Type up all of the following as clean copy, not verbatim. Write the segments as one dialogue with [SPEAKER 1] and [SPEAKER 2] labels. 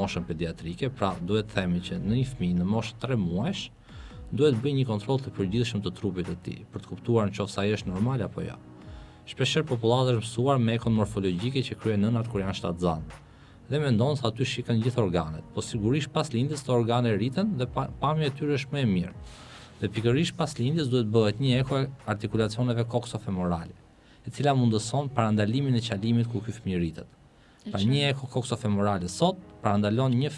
[SPEAKER 1] moshën pediatrike, pra duhet të themi që në një fëmijë në moshë 3 muajsh duhet bëj një kontroll të përgjithshëm të trupit të tij për të kuptuar nëse ai është normal apo jo. Shpeshherë popullat është mësuar me ekon morfologjike që kryen nënat kur janë shtatzanë dhe mendon se aty shikën gjithë organet, po sigurisht pas lindjes të organe rriten dhe pamja e tyre është më e mirë. Dhe pikërisht pas lindjes duhet bëhet një eko artikulacioneve koksofemorale, e cila mundëson parandalimin e qalimit ku ky fëmijë rritet. Pra një eko koksofemorale sot parandalon një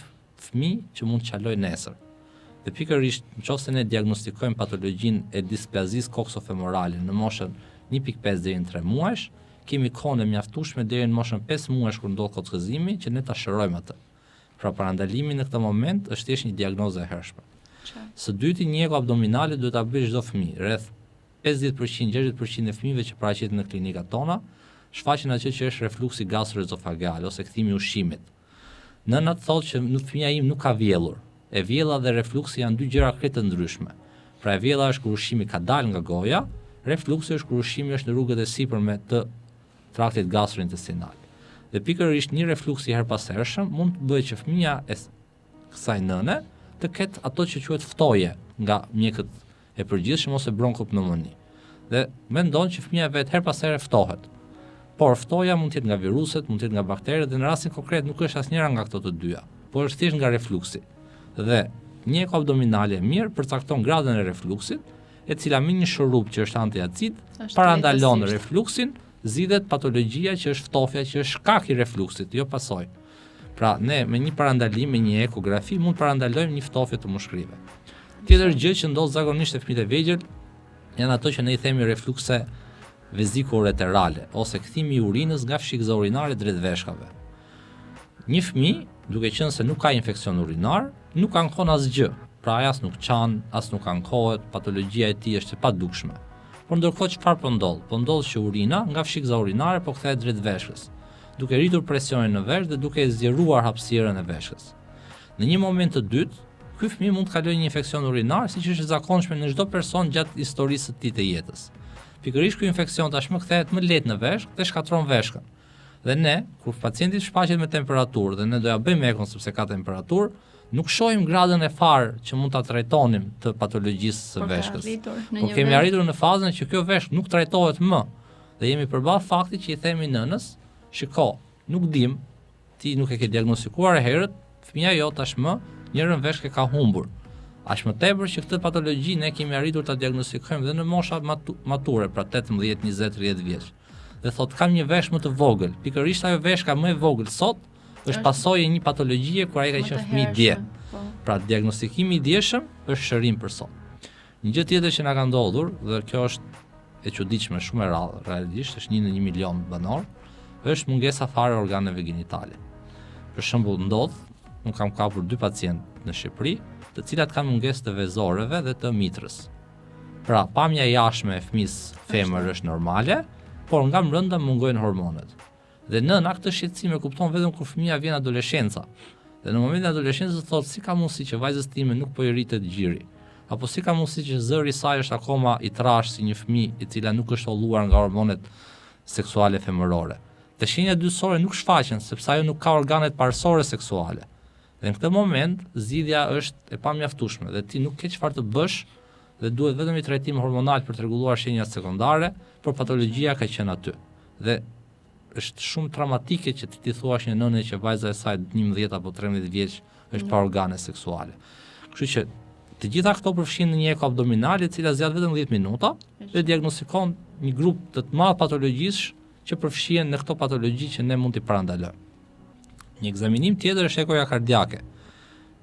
[SPEAKER 1] fëmijë që mund të qaloj nesër. Dhe pikërisht nëse ne diagnostikojmë patologjinë e displazisë koksofemorale në moshën 1.5 deri në 3 muajsh, kemi kohën e mjaftueshme deri në moshën 5 muajsh kur ndodh kockëzimi që ne ta shërojmë atë. Pra parandalimi në këtë moment është thjesht një diagnozë e hershme. Së dyti, një eko abdominale duhet ta bëjë çdo fëmijë. Rreth 50-60% e fëmijëve që paraqiten në klinikat tona shfaqen atë që është refluksi gastroezofageal ose kthimi i ushqimit. Nënat thotë që fëmia im nuk ka vjellur. E vjella dhe refluksi janë dy gjëra krejt të ndryshme. Pra e vjella është kur ushqimi ka dalë nga goja, refluksi është kur ushqimi është në rrugët e sipërme të traktit gastrointestinal. Dhe pikërisht një refluks i herpashershëm mund të bëjë që fëmia e kësaj nëne të ketë ato që quhet ftoje nga mjekët e përgjithshëm ose bronkopneumoni. Dhe mendon që fëmia vetë her pas here ftohet. Por ftoja mund të jetë nga viruset, mund të jetë nga bakteret dhe në rastin konkret nuk është asnjëra nga këto të dyja, por është thjesht nga refluksi. Dhe një eko abdominale e mirë përcakton gradën e refluksit, e cila me një shurup që është antiacid parandalon refluksin, zgjidhet patologjia që është ftofja, që është shkak i refluksit, jo pasojë. Pra ne me një parandalim, me një ekografi mund parandalojmë një ftofje të mushkrive. Tjetër gjë që ndodh zakonisht te fëmijët e vegjël janë ato që ne i themi reflukse veziko-ureterale ose kthimi i urinës nga fshikëza urinare drejt veshkave. Një fëmijë, duke qenë se nuk ka infeksion urinar, nuk ankon asgjë. Pra ai as nuk qan, as nuk ankohet, patologjia e tij është e padukshme. Por ndërkohë çfarë po ndodh? Po ndodh që urina nga fshikëza urinare po kthehet drejt veshkës, duke rritur presionin në veshkë dhe duke zgjeruar hapësirën e veshkës. Në një moment të dytë, ky fëmijë mund të kalojë një infeksion urinar, siç është e zakonshme në çdo person gjatë historisë së tij të jetës. Pikërisht ky infeksion tashmë kthehet më lehtë në veshkë dhe shkatron veshkën. Dhe ne, kur pacienti shfaqet me temperaturë dhe ne do ja bëjmë ekon sepse ka temperaturë, nuk shohim gradën e farë që mund ta trajtonim të patologjisë së veshkës. Po kemi arritur në fazën që kjo veshkë nuk trajtohet më dhe jemi përballë faktit që i themi nënës, shiko, nuk dim, ti nuk e ke diagnostikuar e herët, fëmia jo tashmë njërën veshkë ka humbur. Aq më tepër që këtë patologji ne kemi arritur ta diagnostikojmë dhe në mosha mature, pra 18, 20, 30 vjeç. Dhe thot kam një veshkë më të vogël. Pikërisht ajo veshka më e vogël sot është pasojë e një patologjie kur ai ka qenë fëmijë dje. Pra diagnostikimi i djeshëm është shërim për sot. Një gjë tjetër që na ka ndodhur dhe kjo është e çuditshme, shumë e rrallë, realisht është 1 në 1 milion banor, është mungesa fare e organeve gjinitale. Për shembull ndodh, unë kam kapur 2 pacientë në Shqipëri, të cilat kanë mungesë të vezoreve dhe të mitrës. Pra, pamja jashtme e fëmisë femër është normale, por nga brenda mungojnë hormonet. Dhe nëna këtë shqetësim e kupton vetëm kur fëmia vjen adoleshenca. Dhe në momentin e adoleshencës thotë si ka mundësi që vajzës time nuk po i rritet gjiri, apo si ka mundësi që zëri i saj është akoma i trashë si një fëmijë i cila nuk është holluar nga hormonet seksuale femërore. Dhe shenjat dyshore nuk shfaqen sepse ajo nuk ka organet parsorë seksuale. Dhe në këtë moment zgjidhja është e pamjaftueshme dhe ti nuk ke çfarë të bësh dhe duhet vetëm një trajtim hormonal për të rregulluar shenjat sekondare, por patologjia ka qenë aty. Dhe është shumë traumatike që ti thuash një nënë që vajza e saj 11 apo 13 vjeç është pa organe seksuale. Kështu që të gjitha këto përfshin në një eko abdominale e cila zgjat vetëm 10 minuta dhe diagnostikon një grup të madh patologjish që përfshihen në këto patologji që ne mund t'i parandalojmë. Një ekzaminim tjetër është ekoja kardiake.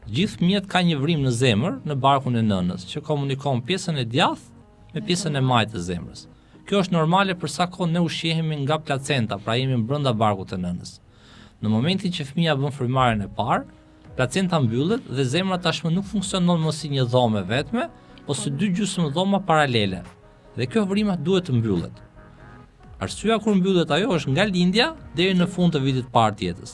[SPEAKER 1] Gjithë fëmijët kanë një vrim në zemër, në barkun e nënës, që komunikon pjesën e djathtë me pjesën e majtë të zemrës. Kjo është normale për sa kohë ne ushqehemi nga placenta, pra jemi brenda barkut të nënës. Në momentin që fëmia bën frymarrjen e parë, placenta mbyllet dhe zemra tashmë nuk funksionon më si një dhomë vetme, por si 2 gjysmë dhoma paralele. Dhe kjo vrim duhet të mbyllet. Arsyeja kur mbyllet ajo është nga lindja deri në fund të vitit parë të jetës.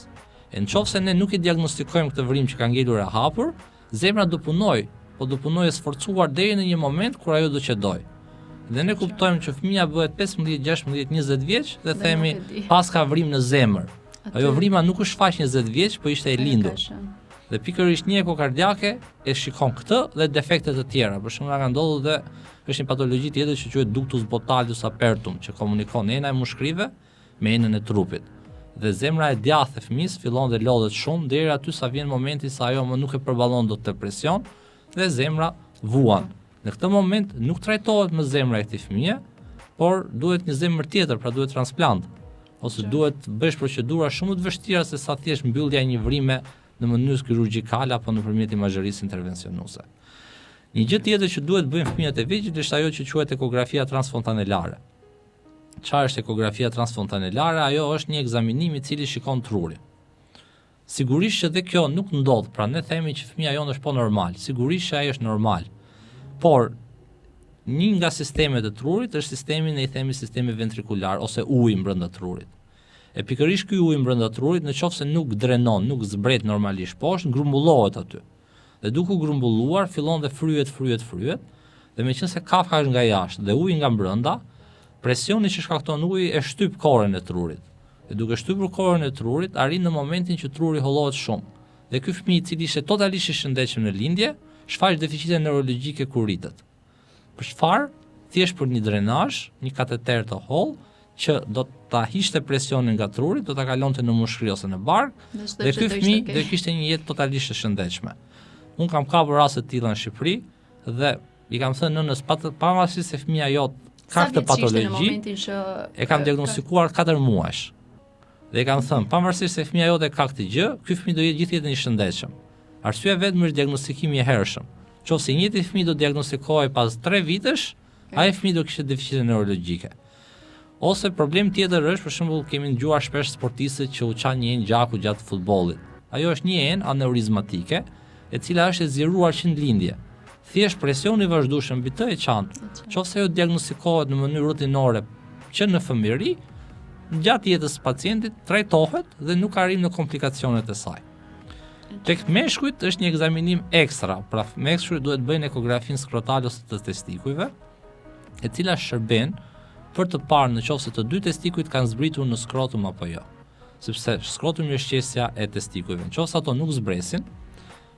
[SPEAKER 1] Nëse ne nuk i diagnostikojmë këtë vrim që ka ngelur e hapur, zemra do punoj, po do punoj e sforcuar deri në një moment kur ajo do qëdoj. Dhe ne kuptojmë që fëmia bëhet 15, 16, 20 vjeç dhe themi pas ka vrim në zemër. Ajo vrima nuk u shfaq 20 vjeç, po ishte e lindur. Dhe pikërisht një ekokardiake e shikon këtë dhe defekte të tjera. Për shembull, ka ndodhur dhe është një patologji tjetër që quhet ductus botalus apertum, që komunikon ena e mushkrive me enën e trupit. Dhe zemra e djathtë e fëmisë fillon dhe lodhet shumë deri aty sa vjen momenti sa ajo më nuk e përballon dot të presion dhe zemra vuan. Në këtë moment nuk trajtohet më zemra e këtij fëmie, por duhet një zemër tjetër, pra duhet transplant. Ose duhet bësh procedura shumë të vështira se sa thjesht mbyllja e një vrime në mënyrë kirurgjikale apo nëpërmjet imazherisë intervencionuese. Një gjë tjetër që duhet bëjnë fëmijët e vegjël është ajo që quhet ekografia transfontanelare. Çfarë është ekografia transfontanelare? Ajo është një ekzaminim i cili shikon trurin. Sigurisht që dhe kjo nuk ndodh, pra ne themi që fëmia jonë është po normal. Sigurisht që ai është normal. Por një nga sistemet e trurit është sistemi, ne i themi sistemi ventrikular ose uji brenda trurit. E pikërisht ky ujë brenda trurit, nëse nuk drenon, nuk zbret normalisht poshtë, grumbullohet aty. Dhe duke u grumbulluar, fillon dhe fryhet, dhe meqense kafka është nga jashtë dhe uji nga brenda, presioni që shkakton uji e shtyp korën e trurit. Dhe duke shtypur korën e trurit, arrin në momentin që truri hollohet shumë. Dhe ky fëmijë i cili ishte totalisht i shëndetshëm në lindje, shfaq deficite neurologjike kur rritet. Për çfarë? Thjesht për një drenazh, një kateter të hollë, që do ta hiqte presionin nga truri, do ta kalonte në mushkëri ose në bark, dhe ky fëmijë do kishte një jetë totalisht të shëndetshme. Unë kam kapur raste të tilla në Shqipëri dhe i kam thënë nënës pavarësisht se fëmia jot ka këtë patologji, e kam diagnostikuar 4 muajsh. Dhe i kam thënë pavarësisht se fëmia jote ka këtë gjë, ky fëmijë do jetë gjithë jetën i shëndetshëm. Arsyeja vetëm është diagnostikimi i hershëm. Nëse një fëmijë do diagnostikohej pas 3 vitesh, ai fëmijë do kishte deficite neurologjike. Ose problem tjetër është, për shembull, kemi dëgjuar shpesh sportistët që u çan një enë gjaku gjatë futbollit. Ajo është një enë aneurizmatike, e cila është e zgjeruar që në lindje. Thjesht presioni i vazhdueshëm mbi të e çan. Nëse ajo diagnostikohet në mënyrë rutinore që në fëmijëri, gjatë jetës së pacientit trajtohet dhe nuk arrin në komplikacionet e saj. Tek meshkujt është një ekzaminim ekstra, pra meshkujt duhet bëjnë ekografinë skrotale ose të testikujve, e cila shërben për të parë nëse të dy testikujt kanë zbritur në skrotum apo jo. Sepse skrotumi është qesja e testikujve. Nëse ato nuk zbresin,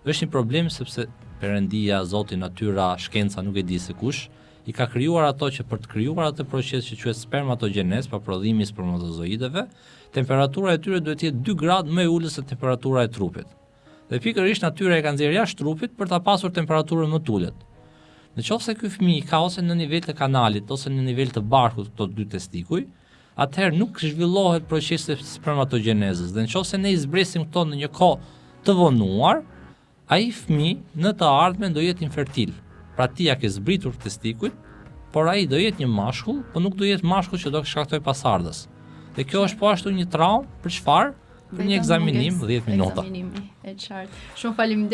[SPEAKER 1] është një problem sepse Perëndia, Zoti, natyra, shkenca, nuk e di se kush, i ka krijuar ato që për të krijuar atë proces që quhet spermatogenez, pa prodhimi i spermatozoideve, temperatura e tyre duhet të jetë 2 gradë më e ulët se temperatura e trupit. Dhe pikërisht natyra e ka nxjerrë jashtë trupit për ta pasur temperaturën më të ulët. Nëse ky fëmijë ka ose në nivel të kanalit ose në nivel të barkut këto dy testikuj, atëherë nuk zhvillohet procesi i spermatogenezës. Dhe nëse ne i zbresim këto në një kohë të vonuar, ai fëmijë në të ardhmen do jetë infertil. Pra ti ja ke zbritur testikujt, por ai do jetë një mashkull, por nuk do jetë mashkull që do shkaktoj pasardhës. Dhe kjo është po ashtu një traumë, për çfarë? Për një ekzaminim 10 minuta.
[SPEAKER 2] Ekzaminimi, e qartë. Shumë faleminderit.